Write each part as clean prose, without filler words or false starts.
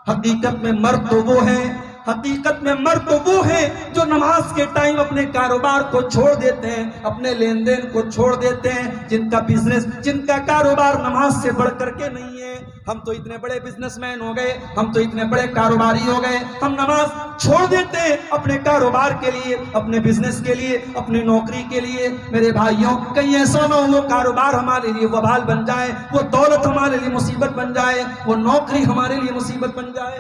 हकीकत में मर्द तो वो है, हकीकत में मर्द तो वो है जो नमाज के टाइम अपने कारोबार को छोड़ देते हैं, अपने लेन देन को छोड़ देते हैं, जिनका बिजनेस, जिनका कारोबार नमाज से बढ़ करके नहीं है। हम तो इतने बड़े बिजनेसमैन हो गए, हम तो इतने बड़े कारोबारी हो गए, हम नमाज छोड़ देते हैं अपने कारोबार के लिए, अपने बिजनेस के लिए, अपनी नौकरी के लिए। मेरे भाइयों, कहीं ऐसा ना हो वो कारोबार हमारे लिए वबाल बन जाए, वो दौलत हमारे लिए मुसीबत बन जाए, वो नौकरी हमारे लिए मुसीबत बन जाए।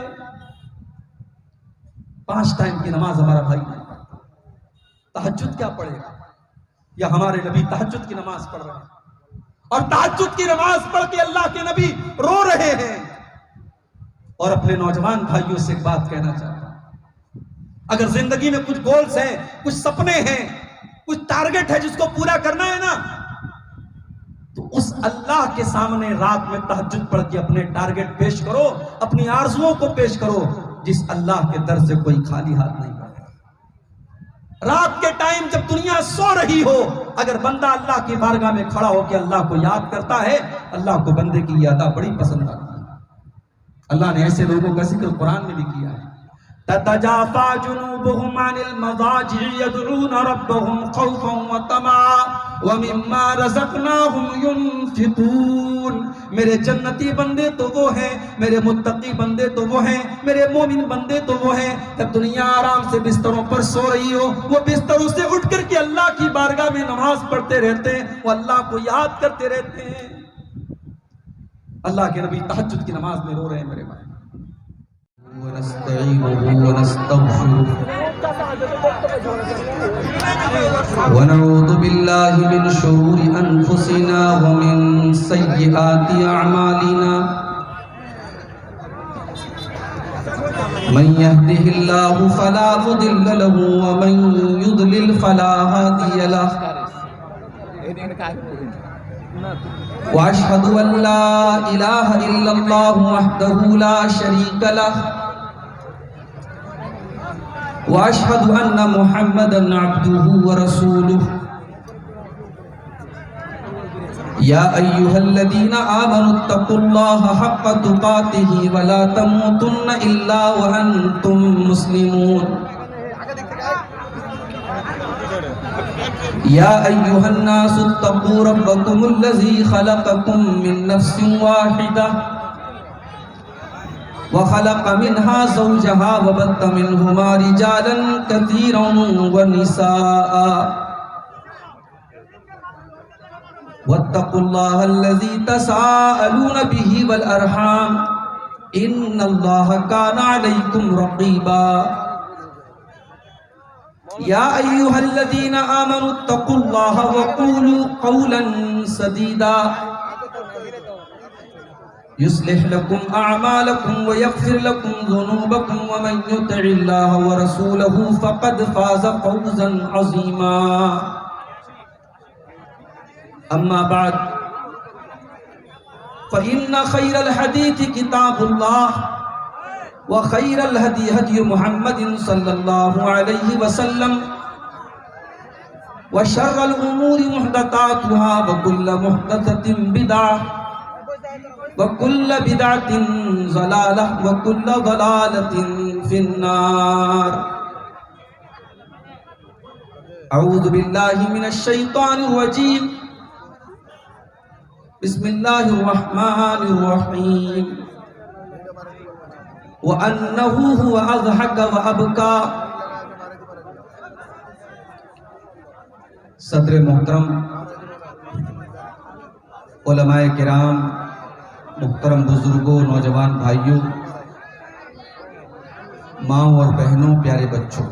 5 टाइम की नमाज हमारा भाई नहीं पढ़ता, तहज्जुद क्या पढ़ेगा? या हमारे नबी तहज्जुद की नमाज पढ़ रहे हैं, और तहज्जुद की नमाज पढ़ के अल्लाह के नबी रो रहे हैं। और अपने नौजवान भाइयों से एक बात कहना चाहता हूं, अगर जिंदगी में कुछ गोल्स हैं, कुछ सपने हैं, कुछ टारगेट है जिसको पूरा करना है ना, तो उस अल्लाह के सामने रात में तहज्जुद पढ़ के अपने टारगेट पेश करो, अपनी आरजुओं को पेश करो, जिस अल्लाह के दर से कोई खाली हाथ नहीं पड़ेगा। रात के टाइम जब दुनिया सो रही हो, अगर बंदा अल्लाह की बारगाह में खड़ा होकर अल्लाह को याद करता है, अल्लाह को बंदे की याद बड़ी पसंद आती है। अल्लाह ने ऐसे लोगों का जिक्र कुरान में भी किया है, ततजाफा जुनूबुहुम अनिल मज़ाजि'i यदऊना रब्बहुम खौफन व तमआ व मिम्मा रज़क़नाहुम युनफ़िक़ून। मेरे जन्नती बंदे तो वो हैं, मेरे मुत्तकी बंदे तो वो हैं, मेरे मोमिन बंदे तो वो हैं, जब दुनिया आराम से बिस्तरों पर सो रही हो, वो बिस्तरों से उठ करके अल्लाह की बारगाह में नमाज पढ़ते रहते हैं, वो अल्लाह को याद करते रहते हैं। अल्लाह के नबी तहज्जुद की नमाज में रो रहे हैं मेरे भाई। वनऊज़ु बिल्लाहि मिन शुरूरि अनफुसिना व मिन सय्यिआति अअमालिना मन यहदिहिल्लाहु फला मुदिल्ल लहु व मन युद्लिल फला हादिय लहु व अशहदु अल्ला इलाहा इल्लल्लाहु वहदहु ला शरीका लहु व अशहदु अन्ना मुहम्मदन अब्दुहु व रसूलुहु। या अय्युहल्लज़ीना आमनुत्तक़ुल्लाहा हक़्क़ तुक़ातिही व ला तमूतुन्ना इल्ला व अंतुम मुस्लिमून। या अय्युहन्नासुत्तक़ू रब्बकुमुल्लज़ी ख़लक़कुम मिन नफ़्सिन वाहिदा व ख़लक़ मिन्हा ज़ौजहा व बत्त मिन्हुमा रिजालन कसीरन व निसाअ वत्तक़ुल्लाहा अल्लज़ी तसाअलून बिही वल अरहाम इन्नल्लाहा काना अलैकुम रक़ीबा। या अय्युहल्लज़ीना आमनुत्तक़ुल्लाहा व क़ूलू क़ौलन सदीदा युस्लिह लकुम अअमालकुम व यग़फ़िर लकुम ज़ुनूबकुम व मन युति'िल्लाह व रसूलहु फ़क़द फ़ाज़ फ़ौज़न अज़ीमा। अम्मा बाद फ़इन्न ख़ैरल हदीथि किताबुल्लाह व ख़ैरल हदी हदी मुहम्मदिन सल्लल्लाहु अलैहि वसल्लम व शर्रल उमूरि मुहदसातुहा व कुल्ल मुहदसतिन बिदअह व कुल्ल बिदअतिन ज़लालह व कुल्ल ज़लालतिन फिन्नार। अऊज़ु बिल्लाहि मिनश शैतानिर रजीम। बिस्मिल्लाहिर रहमानिर रहीम। व अन्नहु हुवा अज़हक व अबका। सदर मोहतरम, उलमाए किराम, मुहतरम बुजुर्गों, नौजवान भाइयों, माँ और बहनों, प्यारे बच्चों,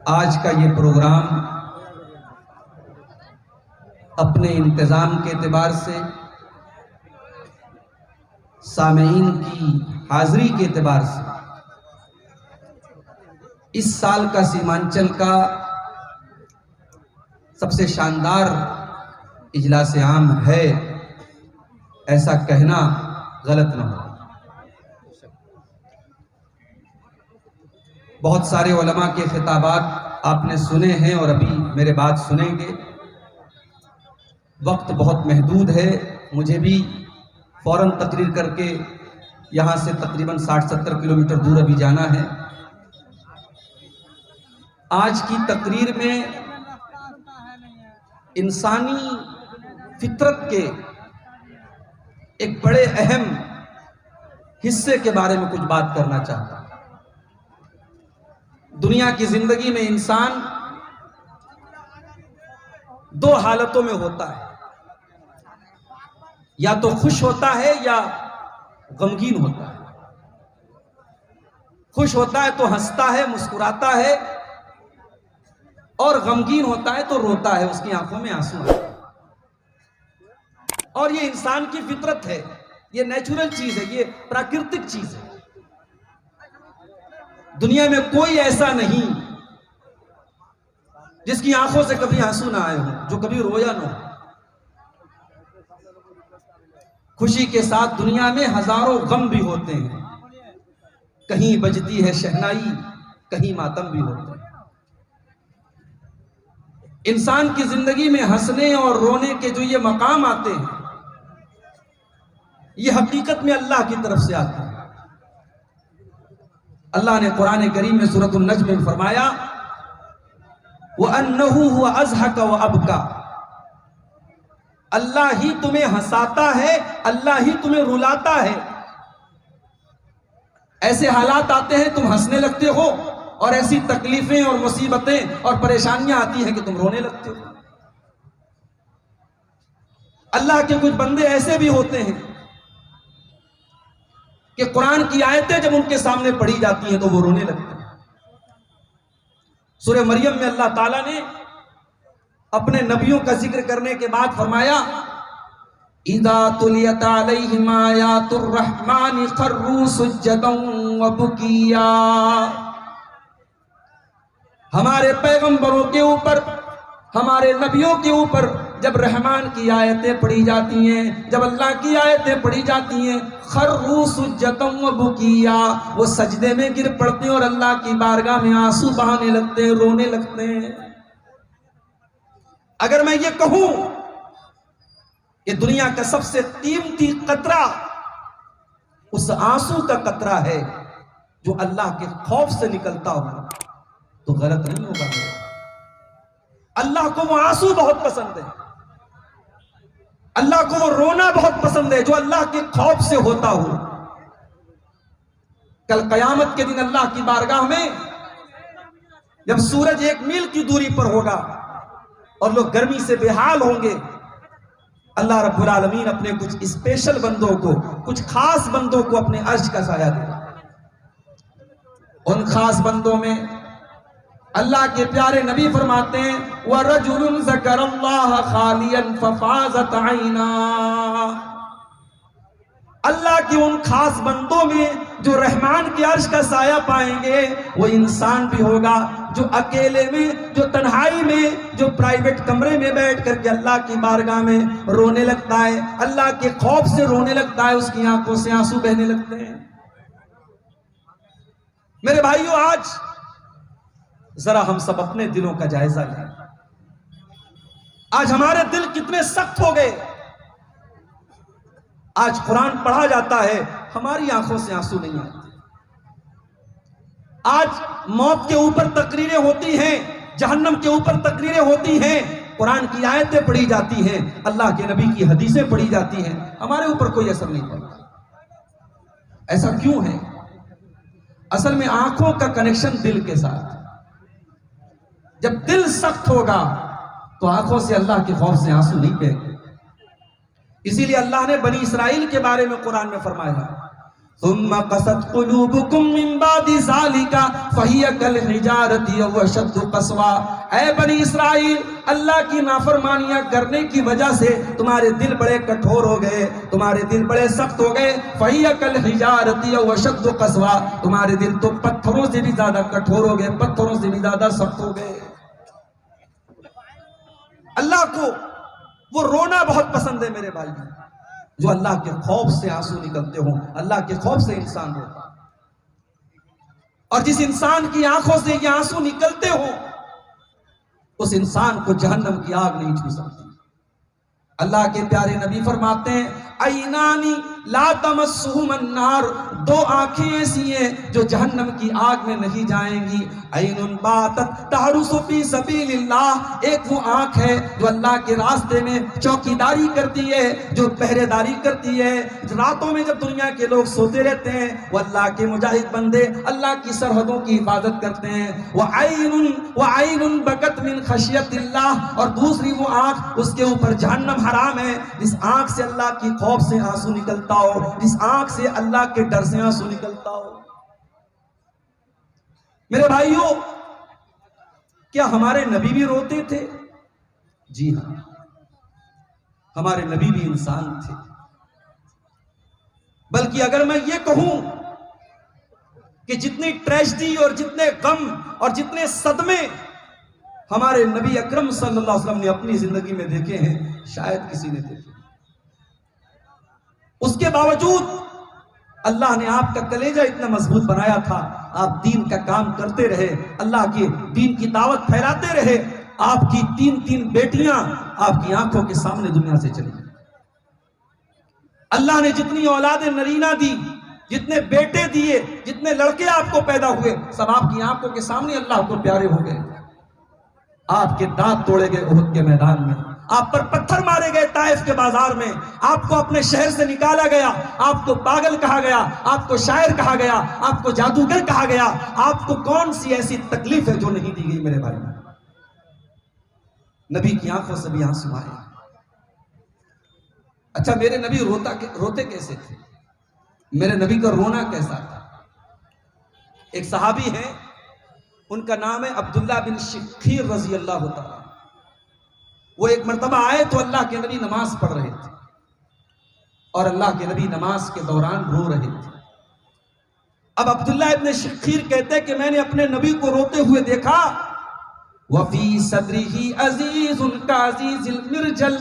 आज का ये प्रोग्राम अपने इंतज़ाम के एतबार से, सामीईन की हाज़िरी के एतबार से इस साल का सीमांचल का सबसे शानदार इजलास आम है, ऐसा कहना गलत न हो। बहुत सारे उलमा के खिताबात आपने सुने हैं और अभी मेरे बात सुनेंगे। वक्त बहुत महदूद है, मुझे भी फौरन तकरीर करके यहाँ से तकरीबन 60-70 किलोमीटर दूर अभी जाना है। आज की तकरीर में इंसानी फितरत के एक बड़े अहम हिस्से के बारे में कुछ बात करना चाहता हूं। दुनिया की जिंदगी में इंसान दो हालतों में होता है, या तो खुश होता है या गमगीन होता है। खुश होता है तो हंसता है, मुस्कुराता है, और गमगीन होता है तो रोता है, उसकी आंखों में आंसू आते हैं। और ये इंसान की फितरत है, ये नेचुरल चीज है, ये प्राकृतिक चीज है। दुनिया में कोई ऐसा नहीं जिसकी आंखों से कभी आंसू ना आए हो, जो कभी रोया ना हो। खुशी के साथ दुनिया में हजारों गम भी होते हैं, कहीं बजती है शहनाई, कहीं मातम भी होते हैं। इंसान की जिंदगी में हंसने और रोने के जो ये मकाम आते हैं, ये हकीकत में अल्लाह की तरफ से आते हैं। अल्लाह ने कुरान करीम में सूरतुन नज्म में फरमाया, वअन्नहु हुवा अज़हका व अबका। अल्लाह ही तुम्हें हंसाता है, अल्लाह ही तुम्हें रुलाता है। ऐसे हालात आते हैं तुम हंसने लगते हो, और ऐसी तकलीफें और मुसीबतें और परेशानियां आती हैं कि तुम रोने लगते हो। अल्लाह के कुछ बंदे ऐसे भी होते हैं कि कुरान की आयतें जब उनके सामने पढ़ी जाती हैं तो वो रोने लगते हैं। सूरह मरियम में अल्लाह ताला ने अपने नबियों का जिक्र करने के बाद फरमाया, इदा तुलियत अलैहिम आयातुर रहमानि खर्रू सुज्जदन व बुकिया। हमारे पैगंबरों के ऊपर, हमारे नबियों के ऊपर जब रहमान की आयतें पढ़ी जाती हैं, जब अल्लाह की आयतें पढ़ी जाती हैं, खर्रू सुज्जदन व बुकिया, वो सजदे में गिर पड़ते हैं और अल्लाह की बारगाह में आंसू बहाने लगते हैं, रोने लगते हैं। अगर मैं ये कहूं कि दुनिया का सबसे कीमती कतरा उस आंसू का कतरा है जो अल्लाह के खौफ से निकलता हो, तो गलत नहीं होगा। अल्लाह को वो आंसू बहुत पसंद है, अल्लाह को वो रोना बहुत पसंद है जो अल्लाह के खौफ से होता हो। कल कयामत के दिन अल्लाह की बारगाह में जब सूरज 1 मील की दूरी पर होगा और लोग गर्मी से बेहाल होंगे, अल्लाह रब्बुल आलमीन अपने कुछ स्पेशल बंदों को, कुछ खास बंदों को अपने अर्श का साया देगा। उन खास बंदों में अल्लाह के प्यारे नबी फरमाते हैं, व रजुलुन ज़करल्लाह खालियन फफाज़त ऐना। अल्लाह के उन खास बंदों में जो रहमान के अर्श का साया पाएंगे, वो इंसान भी होगा जो अकेले में, जो तन्हाई में, जो प्राइवेट कमरे में बैठ करके अल्लाह की बारगाह में रोने लगता है, अल्लाह के खौफ से रोने लगता है, उसकी आंखों से आंसू बहने लगते हैं। मेरे भाइयों, आज जरा हम सब अपने दिलों का जायजा लें। आज हमारे दिल कितने सख्त हो गए। आज कुरान पढ़ा जाता है, हमारी आंखों से आंसू नहीं आते। आज मौत के ऊपर तकरीरें होती हैं, जहन्नम के ऊपर तकरीरें होती हैं, कुरान की आयतें पढ़ी जाती हैं, अल्लाह के नबी की हदीसें पढ़ी जाती हैं, हमारे ऊपर कोई असर नहीं पड़ता। ऐसा क्यों है? असल में आंखों का कनेक्शन दिल के साथ। जब दिल सख्त होगा तो आंखों से अल्लाह के खौफ से आंसू नहीं बहेंगे। इसीलिए अल्लाह ने बनी इस्राइल के बारे में कुरान में फरमाया, सुम्मा क़सत क़ुलूबुकुम मिन बादि ज़ालिका फ़हिय कल हिजारति व अशद्दु क़स्वा। ऐ बनी इस्राइल, अल्लाह की नाफरमानियां करने की वजह से तुम्हारे दिल बड़े कठोर हो गए, तुम्हारे दिल बड़े सख्त हो गए। फ़हिय कल हिजारति व अशद्दु क़स्वा, तुम्हारे दिल तो पत्थरों से भी ज्यादा कठोर हो गए, पत्थरों से भी ज्यादा सख्त हो गए। अल्लाह को वो रोना बहुत पसंद है मेरे भाई, जो अल्लाह के खौफ से आंसू निकलते हो। अल्लाह के खौफ से इंसान रोता, और जिस इंसान की आंखों से ये आंसू निकलते हो, उस इंसान को जहन्नम की आग नहीं छू सकती। अल्लाह के प्यारे नबी फरमाते हैं, ऐनानी ला तमस्सुहुम अन्नार, दो आंखें ऐसी हैं जो जहन्नम की आग में नहीं जाएंगी। ऐनुन बातत तहरुसु फी सबीलिल्लाह, एक वो आंख है जो अल्लाह के रास्ते में चौकीदारी करती है, जो पहरेदारी करती है। रातों में जब दुनिया के लोग सोते रहते हैं, वो अल्लाह के मुजाहिद बंदे अल्लाह की सरहदों की हिफाजत करते हैं। व ऐनुन बकत मिन खशियतिल्लाह, और दूसरी वो आंख, उसके ऊपर जहन्नम हराम है। जिस आंख से अल्लाह की खौफ से आंसू निकलता हो, जिस आंख से अल्लाह के डर से आंसू निकलता हो। मेरे भाइयों, क्या हमारे नबी भी रोते थे? जी हां, हमारे नबी भी इंसान थे। बल्कि अगर मैं ये कहूं कि जितनी ट्रेजेडी और जितने गम और जितने सदमे हमारे नबी अकरम सल्लल्लाहु अलैहि वसल्लम ने अपनी जिंदगी में देखे हैं, शायद किसी ने देखे। उसके बावजूद अल्लाह ने आपका कलेजा इतना मजबूत बनाया था, आप दीन का काम करते रहे, अल्लाह के दीन की दावत फैलाते रहे। आपकी तीन तीन बेटियां आपकी आंखों के सामने दुनिया से चली। अल्लाह ने जितनी औलादे नरीना दी, जितने बेटे दिए, जितने लड़के आपको पैदा हुए, सब आपकी आंखों के सामने अल्लाह को प्यारे हो गए। आपके दांत तोड़े गए उहद के मैदान में, आप पर पत्थर मारे गए ताइफ के बाजार में, आपको अपने शहर से निकाला गया, आपको पागल कहा गया, आपको शायर कहा गया, आपको जादूगर कहा गया। आपको कौन सी ऐसी तकलीफ है जो नहीं दी गई मेरे भाई? नबी की आंखों से भी आंसू आए। अच्छा, मेरे नबी रोते कैसे थे? मेरे नबी का रोना कैसा था? एक सहाबी है, उनका नाम है अब्दुल्ला बिन शिखीर रजी अल्लाह तआला। वो एक मर्तबा आए तो अल्लाह के नबी नमाज पढ़ रहे थे, और अल्लाह के नबी नमाज के दौरान रो रहे थे। अब अब्दुल्ला इब्न शिखीर कहते हैं कि मैंने अपने नबी को रोते हुए देखा। वफी सदरिही अजीजुन का अजीजिल मिर्जल,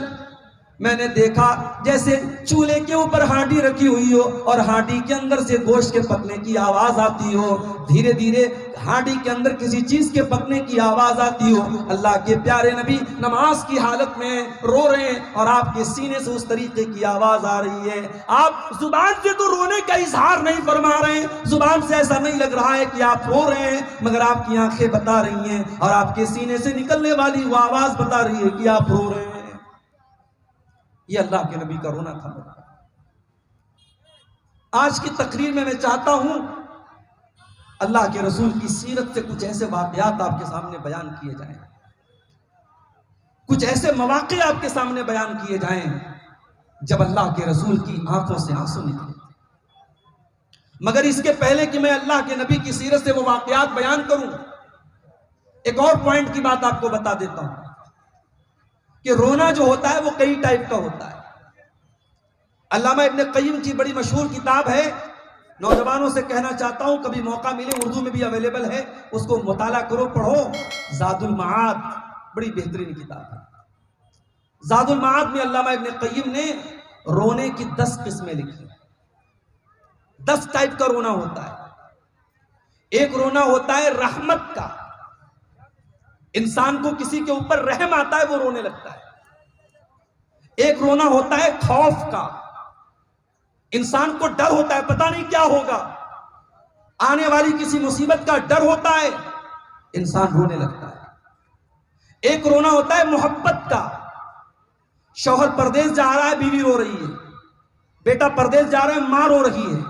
मैंने देखा जैसे चूल्हे के ऊपर हांडी रखी हुई हो और हांडी के अंदर से गोश्त के पकने की आवाज आती हो। धीरे धीरे हांडी के अंदर किसी चीज के पकने की आवाज आती हो। अल्लाह के प्यारे नबी नमाज की हालत में रो रहे हैं और आपके सीने से उस तरीके की आवाज आ रही है। आप जुबान से तो रोने का इजहार नहीं फरमा रहे हैं, जुबान से ऐसा नहीं लग रहा है कि आप रो रहे हैं, मगर आपकी आंखें बता रही हैं और आपके सीने से निकलने वाली वो आवाज बता रही है कि आप रो रहे हैं। ये अल्लाह के नबी का रोना था। आज की तकरीर में मैं चाहता हूं अल्लाह के रसूल की सीरत से कुछ ऐसे वाक़यात आपके सामने बयान किए जाएं, कुछ ऐसे मवाक़े आपके सामने बयान किए जाएं जब अल्लाह के रसूल की आंखों से आंसू निकले। मगर इसके पहले कि मैं अल्लाह के नबी की सीरत से वो वाक़यात बयान करूं, एक और पॉइंट की बात आपको बता देता हूं कि रोना जो होता है वो कई टाइप का होता है। अल्लामा इब्न क़य्यिम की बड़ी मशहूर किताब है, नौजवानों से कहना चाहता हूं कभी मौका मिले, उर्दू में भी अवेलेबल है, उसको मुताला करो, पढ़ो। ज़ादुल मआद बड़ी बेहतरीन किताब है। ज़ादुल मआद में अल्लामा इब्न क़य्यिम ने रोने की 10 किस्में लिखी। 10 टाइप का रोना होता है। एक रोना होता है रहमत का, इंसान को किसी के ऊपर रहम आता है वो रोने लगता है। एक रोना होता है खौफ का, इंसान को डर होता है, पता नहीं क्या होगा, आने वाली किसी मुसीबत का डर होता है, इंसान रोने लगता है। एक रोना होता है मोहब्बत का, शौहर परदेश जा रहा है, बीवी रो रही है, बेटा परदेश जा रहा है, मां रो रही है।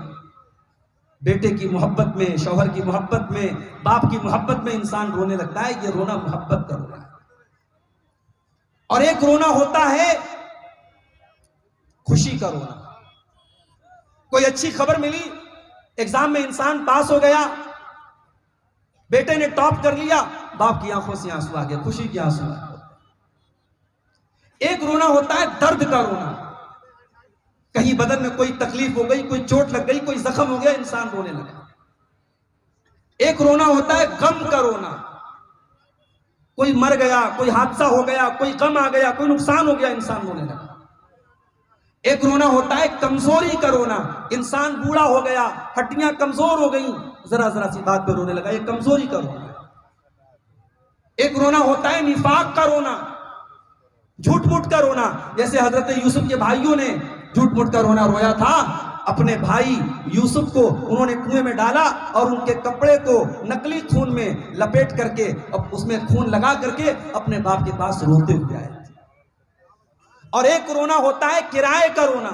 बेटे की मोहब्बत में, शौहर की मोहब्बत में, बाप की मोहब्बत में इंसान रोने लगता है। ये रोना मोहब्बत का रोना है। और एक रोना होता है खुशी का रोना। कोई अच्छी खबर मिली, एग्जाम में इंसान पास हो गया, बेटे ने टॉप कर लिया, बाप की आंखों से आंसू आ गया, खुशी के आंसू आ गए। एक रोना होता है दर्द का रोना, कहीं बदन में कोई तकलीफ हो गई, कोई चोट लग गई, कोई जख्म हो गया, इंसान रोने लगा। एक रोना होता है गम का रोना, कोई मर गया, कोई हादसा हो गया, कोई गम आ गया, कोई नुकसान हो गया, इंसान रोने लगा। एक रोना होता है कमजोरी का रोना, इंसान बूढ़ा हो गया, हड्डियां कमजोर हो गई, जरा जरा सी बात पे रोने लगा, ये कमजोरी का रोना। एक रोना होता है निफाक का रोना, झूठ मूठ का रोना, जैसे हजरत यूसुफ के भाइयों ने झूठ मूठ कर रोया था। अपने भाई यूसुफ को उन्होंने कुएं में डाला और उनके कपड़े को नकली खून में लपेट करके, अब उसमें खून लगा करके अपने बाप के पास रोते हुए आए। और एक रोना होता है किराए का रोना।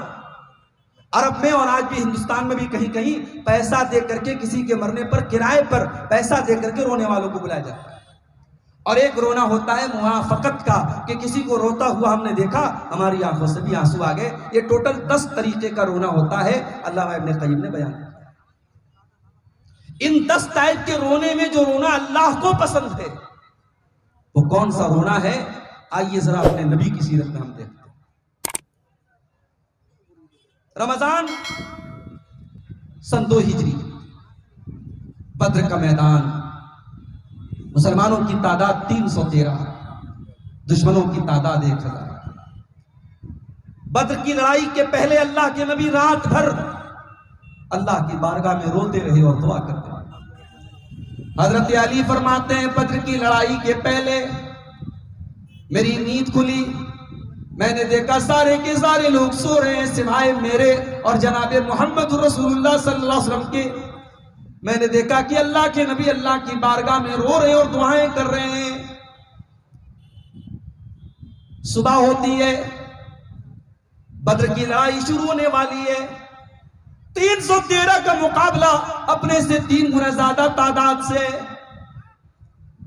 अरब में और आज भी हिंदुस्तान में भी कहीं कहीं पैसा दे करके किसी के मरने पर किराए पर पैसा दे करके रोने वालों को बुलाया जाता है। और एक रोना होता है मुआफकत का, कि किसी को रोता हुआ हमने देखा, हमारी आंखों से भी आंसू आ गए। ये टोटल 10 तरीके का रोना होता है, अल्लामा इब्ने क़य्यिम ने बयान किया। इन 10 टाइप के रोने में जो रोना अल्लाह को पसंद है वो कौन सा रोना है, आइए जरा अपने नबी की सीरत में हम देखते हैं। रमजान सन 2 हिजरी, बद्र का मैदान, मुसलमानों की तादाद 313, दुश्मनों की तादाद 1000। बद्र की लड़ाई के पहले अल्लाह के नबी रात भर अल्लाह की बारगाह में रोते रहे और दुआ करते रहे। हजरत अली फरमाते हैं, बद्र की लड़ाई के पहले मेरी नींद खुली, मैंने देखा सारे के सारे लोग सो रहे हैं सिवाय मेरे और जनाबे मोहम्मद रसूलुल्लाह सल्लल्लाहु अलैहि वसल्लम के। मैंने देखा कि अल्लाह के नबी अल्लाह की बारगाह में रो रहे और दुआएं कर रहे हैं। सुबह होती है, बद्र की लड़ाई शुरू होने वाली है। 313 का मुकाबला अपने से 3 गुना ज्यादा तादाद से।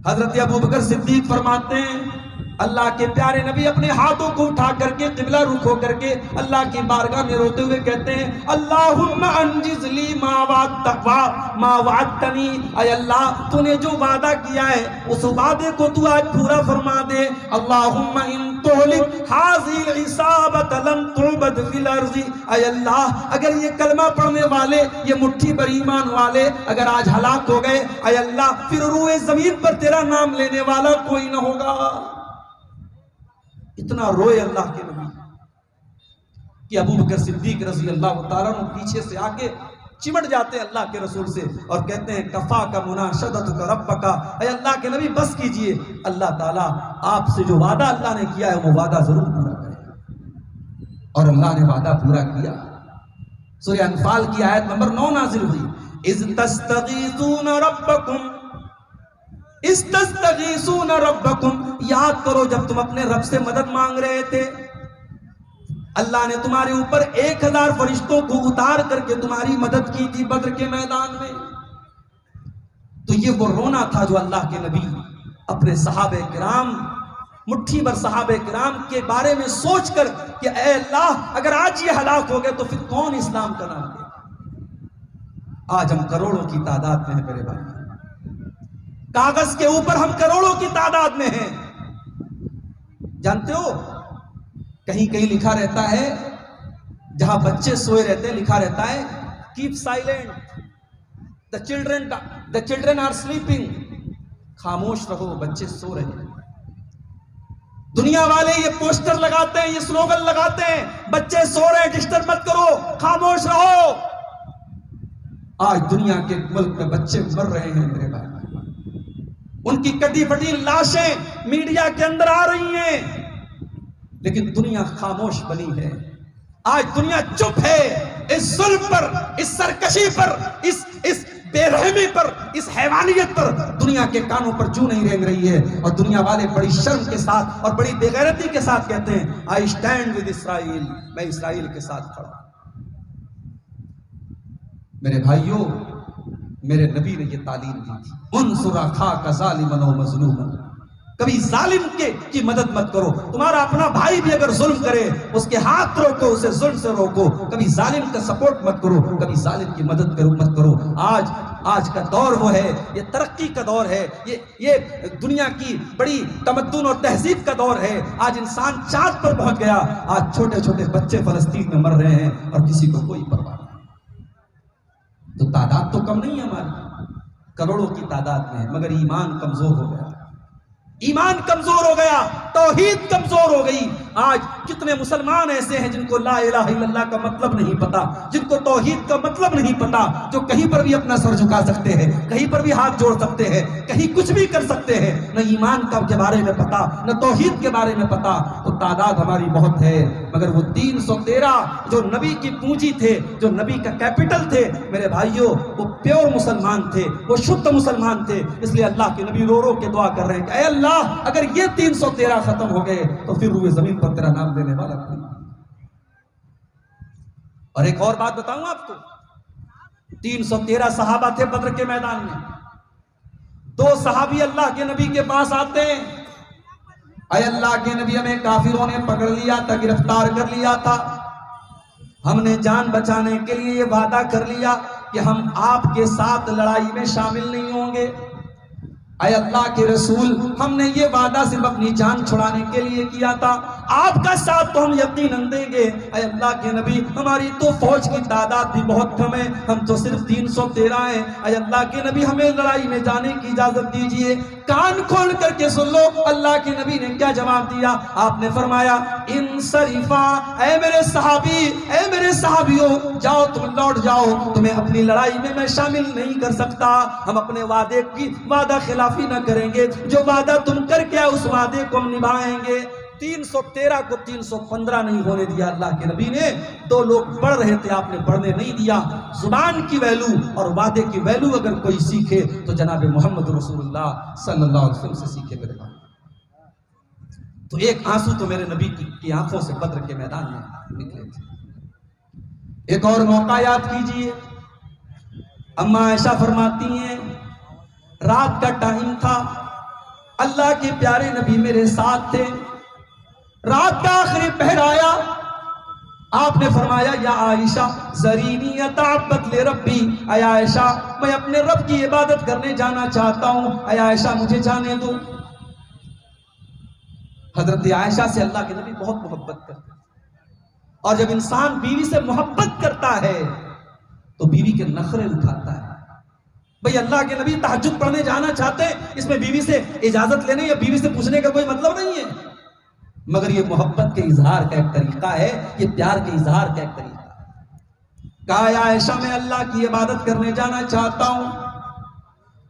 हजरत अबू बकर सिद्दीक फरमाते हैं, अल्लाह के प्यारे नबी अपने हाथों को उठा करके किबला रुख हो करके अल्लाह की बारगाह में रोते हुए कहते हैं, अल्लाहुम्मा अंजिज़ली मा वअदतनी, अय अल्लाह तूने जो वादा किया है उस वादे को तू आज पूरा फरमा दे। अल्लाहुम्मा इन तुहलिक हाज़िल इसाबत लन तुअबद फिल अर्ज़ि, अय अल्लाह अगर ये कलमा पढ़ने वाले, ये मुट्ठी भर ईमान वाले अगर आज हलाक हो गए, अय अल्लाह फिर रूए जमीन पर तेरा नाम लेने वाला कोई न होगा। इतना रोए अल्लाह के नबी कि अबू बकर सिद्दीक रज़ी अल्लाह तआला अन्हु पीछे से आके चिमट जाते हैं अल्लाह के रसूल से और कहते हैं, कफा का मुनाशदतुका रब्बका, ऐ अल्लाह के नबी बस कीजिए, अल्लाह ताला आपसे जो वादा अल्लाह ने किया है वो वादा जरूर पूरा करेगा। और अल्लाह ने वादा पूरा किया। सूरह अनफाल की आयत नंबर 9 नाजिल हुई, इज़ तस्तगीसून रब्बकुम इस्तस्तगीसून रब्बकुम, याद करो जब तुम अपने रब से मदद मांग रहे थे, अल्लाह ने तुम्हारे ऊपर 1000 फरिश्तों को उतार करके तुम्हारी मदद की थी बद्र के मैदान में। तो ये वो रोना था जो अल्लाह के नबी अपने सहाबे किराम, मुट्ठी भर सहाबे किराम के बारे में सोचकर कि ऐ अल्लाह अगर आज ये हलाक हो गए तो फिर कौन इस्लाम का नाम लेगा। आज हम करोड़ों की तादाद में हैं मेरे भाई, कागज के ऊपर हम करोड़ों की तादाद में हैं। जानते हो कहीं कहीं लिखा रहता है, जहां बच्चे सोए रहते हैं लिखा रहता है, keep silent, the children are sleeping, खामोश रहो बच्चे सो रहे हैं। दुनिया वाले ये पोस्टर लगाते हैं, ये स्लोगन लगाते हैं, बच्चे सो रहे हैं डिस्टर्ब मत करो, खामोश रहो। आज दुनिया के मुल्क में बच्चे मर रहे हैं मेरे भाई, उनकी कटी फटी लाशें मीडिया के अंदर आ रही हैं, लेकिन दुनिया खामोश बनी है। आज दुनिया चुप है इस जुल्म पर, इस सरकशी पर, इस बेरहमी पर, इस हैवानियत पर दुनिया के कानों पर जू नहीं रेंग रही है। और दुनिया वाले बड़ी शर्म के साथ और बड़ी बेगैरती के साथ कहते हैं, आई स्टैंड विद इसराइल, मैं इसराइल के साथ खड़ा। मेरे भाइयों, मेरे नबी ने ये तालीम दी थी, उनसुर अखाका ज़ालिमन व मज़लूमन, कभी जालिम की मदद मत करो। तुम्हारा अपना भाई भी अगर जुल्म करे उसके हाथ रोको, उसे जुल्म से रोको। कभी जालिम का सपोर्ट मत करो, कभी जालिम की मदद करो मत करो। आज का दौर वो है, ये तरक्की का दौर है, ये दुनिया की बड़ी तमद्दुन और तहजीब का दौर है। आज इंसान चांद पर पहुंच गया। आज छोटे छोटे बच्चे फलस्तीन में मर रहे हैं और किसी को कोई परवाह नहीं। तो तादाद तो कम नहीं है हमारी, करोड़ों की तादाद में है, मगर ईमान कमजोर हो गया, ईमान कमजोर हो गया, तौहीद कमजोर हो गई। आज कितने मुसलमान ऐसे हैं जिनको ला इलाहा इल्लल्लाह का मतलब नहीं पता, जिनको तौहीद का मतलब नहीं पता, जो कहीं पर भी अपना सर झुका सकते हैं, कहीं पर भी हाथ जोड़ सकते हैं, कहीं कुछ भी कर सकते हैं। न ईमान का के बारे में पता, न तौहीद के बारे में पता। तो तादाद हमारी बहुत है, मगर वो 313 जो नबी की पूंजी थे, जो नबी का कैपिटल थे, मेरे भाइयों वो प्योर मुसलमान थे, वो शुद्ध मुसलमान थे। इसलिए अल्लाह के नबी रो रो के दुआ कर रहे हैं कि ऐ अल्लाह, अगर ये 313 खत्म हो गए तो फिर रूए जमीन पर तेरा नाम लेने वाला कोई। और एक और बात बताऊं आपको, 313 सहाबा थे बद्र के मैदान में। 2 सहाबी अल्लाह के नबी के पास आते हैं, अय अल्लाह के नबी, हमें काफिरों ने पकड़ लिया था, गिरफ्तार कर लिया था, हमने जान बचाने के लिए ये वादा कर लिया कि हम आपके साथ लड़ाई में शामिल नहीं होंगे। अय अल्लाह के रसूल, हमने ये वादा सिर्फ अपनी जान छुड़ाने के लिए किया था, आपका साथ तो हम यकीनन देंगे। अय अल्लाह के नबी, हमारी तो फौज की तादाद भी बहुत कम है, हम तो सिर्फ 313 हैं। अय अल्लाह के नबी, हमें लड़ाई में जाने की इजाजत दीजिए। कान खोल करके सुन लो, अल्लाह के नबी ने क्या जवाब दिया। आपने फरमाया, इन शरीफा, ऐ मेरे सहाबी, ऐ मेरे सहाबियों, जाओ तुम लौट जाओ, तुम्हें अपनी लड़ाई में मैं शामिल नहीं कर सकता। हम अपने वादे की वादा खिलाफी न करेंगे, जो वादा तुम करके आए उस वादे को हम निभाएंगे। 313 को 315 नहीं होने दिया अल्लाह के नबी ने। 2 लोग बढ़ रहे थे, आपने बढ़ने नहीं दिया। जुबान की वैल्यू और वादे की वैल्यू अगर कोई सीखे तो जनाब मोहम्मद रसूलुल्लाह सल्लल्लाहु अलैहि वसल्लम से सीखे मेरे भाई। तो एक आंसू तो मेरे नबी की आंखों से बद्र के मैदान में निकले थे। एक और मौका याद कीजिए, अम्मा आयशा फरमाती हैं, रात का टाइम था, अल्लाह के प्यारे नबी मेरे साथ थे, रात का आखिरी पहर आया, आपने फरमाया, या आयशा ज़रीनी अताबत ले रब्बी, अय आयशा मैं अपने रब की इबादत करने जाना चाहता हूं, अय आयशा मुझे जाने दो। हजरत आयशा से अल्लाह के नबी बहुत मोहब्बत करते हैं, और जब इंसान बीवी से मोहब्बत करता है तो बीवी के नखरे उठाता है। भाई अल्लाह के नबी तहज्जुद पढ़ने जाना चाहते हैं, इसमें बीवी से इजाजत लेने या बीवी से पूछने का कोई मतलब नहीं है, मगर ये मोहब्बत के इजहार का एक तरीका है, ये प्यार के इजहार का एक तरीका है। कहा, आयशा मैं अल्लाह की इबादत करने जाना चाहता हूं।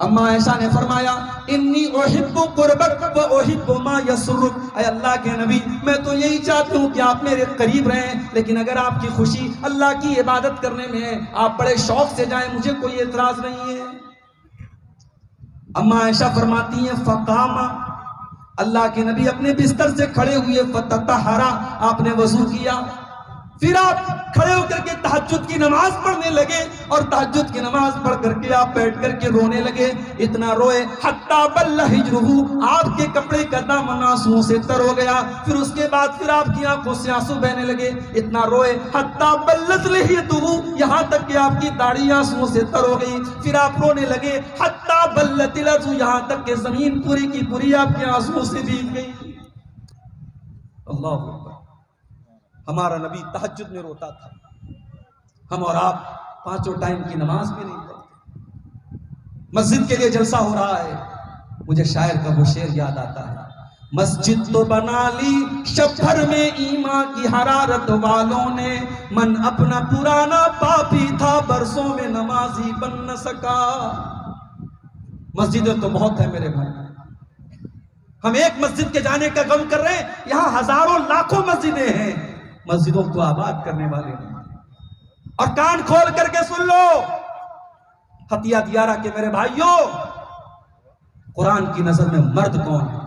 अम्मा आयशा ने फरमाया, इन्नी उहिब्बु कुर्बक व उहिब्बु मा यसरुक, ऐ अल्लाह के नबी मैं तो यही चाहती हूँ कि आप मेरे करीब रहें, लेकिन अगर आपकी खुशी अल्लाह की इबादत करने में है, आप बड़े शौक से जाएं, मुझे कोई एतराज नहीं है। अम्मा आयशा फरमाती हैं, फकामा, अल्लाह के नबी अपने बिस्तर से खड़े हुए, फततहरा, आपने वजू किया, फिर आप खड़े होकर के तहज्जुद की नमाज पढ़ने लगे, और तहज्जुद की नमाज पढ़ करके आप बैठ करके रोने लगे। इतना रोए हत्ता बल्ला हिजरुहु, आपके कपड़े का दामन आंसुओं से तर हो गया। फिर उसके बाद फिर आपकी आंखों से आंसू बहने लगे। इतना रोए हत्ता बल्लत लहियतुहु, यहाँ तक कि आपकी दाढ़ी आंसुओं से तर हो गई। फिर आप रोने लगे हत्ता बल्लत लहु, यहाँ तक कि जमीन पूरी की पूरी आपके आंसुओं से भीग गई। अल्लाह, हमारा नबी तहज्जुद में रोता था, हम और आप 5 टाइम की नमाज भी नहीं पढ़ते। मस्जिद के लिए जलसा हो रहा है, मुझे शायर का वो शेर याद आता है, मस्जिद तो बना ली शहर में ईमा की हरारत वालों ने, मन अपना पुराना पापी था, बरसों में नमाजी बन न सका। मस्जिदें तो बहुत है मेरे भाई, हम एक मस्जिद के जाने का गम कर रहे हैं, यहां हजारों लाखों मस्जिदें हैं, मस्जिदों को आबाद करने वाले नहीं। और कान खोल करके सुन लो हतिया दियारा के मेरे भाइयों, कुरान की नजर में मर्द कौन है?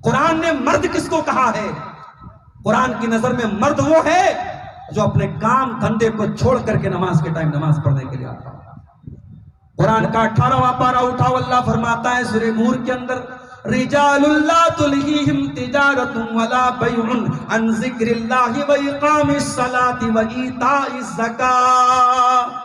कुरान ने मर्द किसको कहा है? कुरान की नजर में मर्द वो है जो अपने काम धंधे को छोड़ करके नमाज के टाइम नमाज पढ़ने के लिए आता है। कुरान का 18वां पारा उठाओ, अल्लाह फरमाता है सूरह नूर के अंदर, रिजालुल्ला तुल्हीहिम तिजारतुन वला बैउन अन जिक्रिल्लाहि व इकामिस सलाति व ईताइज ज़कात।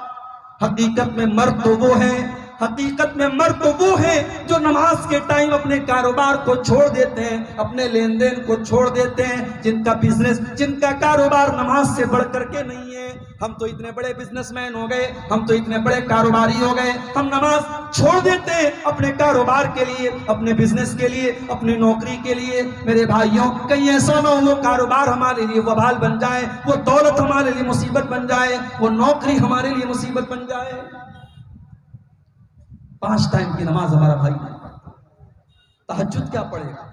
हकीकत में मर्द तो वो है, हकीकत में मर्द तो वो है जो नमाज के टाइम अपने कारोबार को छोड़ देते हैं, अपने लेन देन को छोड़ देते हैं, जिनका बिजनेस, जिनका कारोबार नमाज से बढ़ करके नहीं है। हम तो इतने बड़े बिजनेसमैन हो गए, हम तो इतने बड़े कारोबारी हो गए, हम नमाज छोड़ देते हैं अपने कारोबार के लिए, अपने बिजनेस के लिए, अपनी नौकरी के लिए। मेरे भाइयों, कहीं ऐसा ना हो वो कारोबार हमारे लिए वबाल बन जाए, वो दौलत हमारे लिए मुसीबत बन जाए, वो नौकरी हमारे लिए मुसीबत बन जाए। 5 टाइम की नमाज हमारा भाई नहीं पढ़ता, तहज्जुद क्या पढ़ेगा?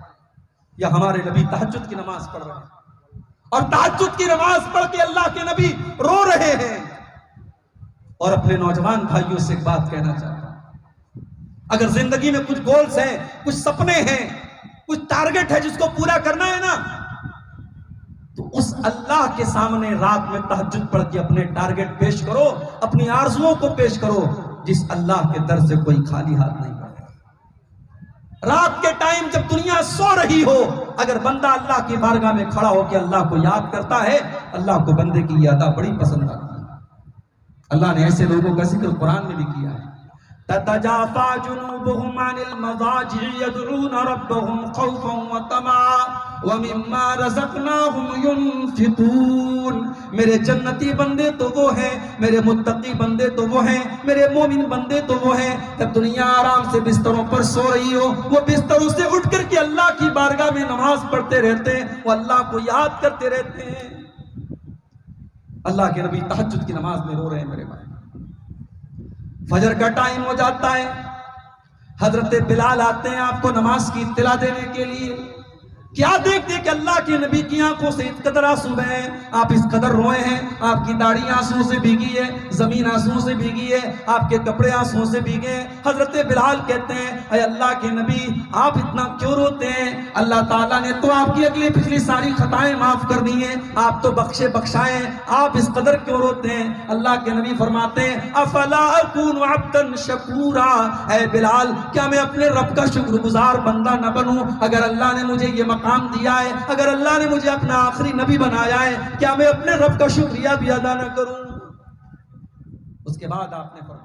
या हमारे नबी तहज्जुद की नमाज पढ़ रहे हैं और तहज्जुद की नमाज पढ़ के अल्लाह के नबी रो रहे हैं। और अपने नौजवान भाइयों से एक बात कहना चाहता हूं, अगर जिंदगी में कुछ गोल्स हैं, कुछ सपने हैं, कुछ टारगेट है जिसको पूरा करना है ना, तो उस अल्लाह के सामने रात में तहज्जुद पढ़ के अपने टारगेट पेश करो, अपनी आरज़ुओं को पेश करो, जिस अल्लाह के दर से कोई खाली हाथ नहीं बढ़ेगा। रात के टाइम जब दुनिया सो रही हो, अगर बंदा अल्लाह की बारगाह में खड़ा होकर अल्लाह को याद करता है, अल्लाह को बंदे की यादा बड़ी पसंद आती है। अल्लाह ने ऐसे लोगों का जिक्र कुरान में भी किया है, ततजाफा जुनूबुहुम अनिल मज़ाजि'i यदऊना रब्बहुम खौफन व तमआ व मिम्मा रज़क़नाहुम युनफ़िक़ून। मेरे जन्नती बंदे तो वो हैं, मेरे मुत्तकी बंदे तो वो हैं, मेरे मोमिन बंदे तो वो हैं, जब दुनिया आराम से बिस्तरों पर सो रही हो, वो बिस्तरों से उठ करके अल्लाह की बारगाह में नमाज पढ़ते रहते हैं, वो अल्लाह को याद करते रहते हैं। अल्लाह के नबी तहज्जुद की नमाज में रो रहे हैं मेरे भाई। फजर का टाइम हो जाता है, हजरत बिलाल आते हैं आपको नमाज की इत्तला देने के लिए। क्या देख देख अल्लाह के नबी की आंखों से इस कदर आंसू बहे, आप इस कदर रोए हैं, आपकी दाढ़ी आंसुओं से भीगी है, जमीन आंसुओं से भीगी है, आपके कपड़े आंसुओं से भीगे हैं। हजरत बिलाल कहते हैं, अरे अल्लाह के नबी आप इतना क्यों रोते हैं? अल्लाह ताला ने तो आपकी अगली पिछली सारी खताएं माफ कर दी हैं, आप तो बख्शे बख्शाए, आप इस कदर क्यों रोते हैं? अल्लाह के नबी फरमाते हैं, अफला अकूनु अब्दन शकूरा, ऐ बिलाल क्या मैं अपने रब का शुक्रगुजार बंदा न बनूं? अगर अल्लाह ने मुझे ये काम दिया है, अगर अल्लाह ने मुझे अपना आखिरी नबी बनाया है, क्या मैं अपने रब का शुक्रिया भी अदा न करूं? उसके बाद आपने फरमाया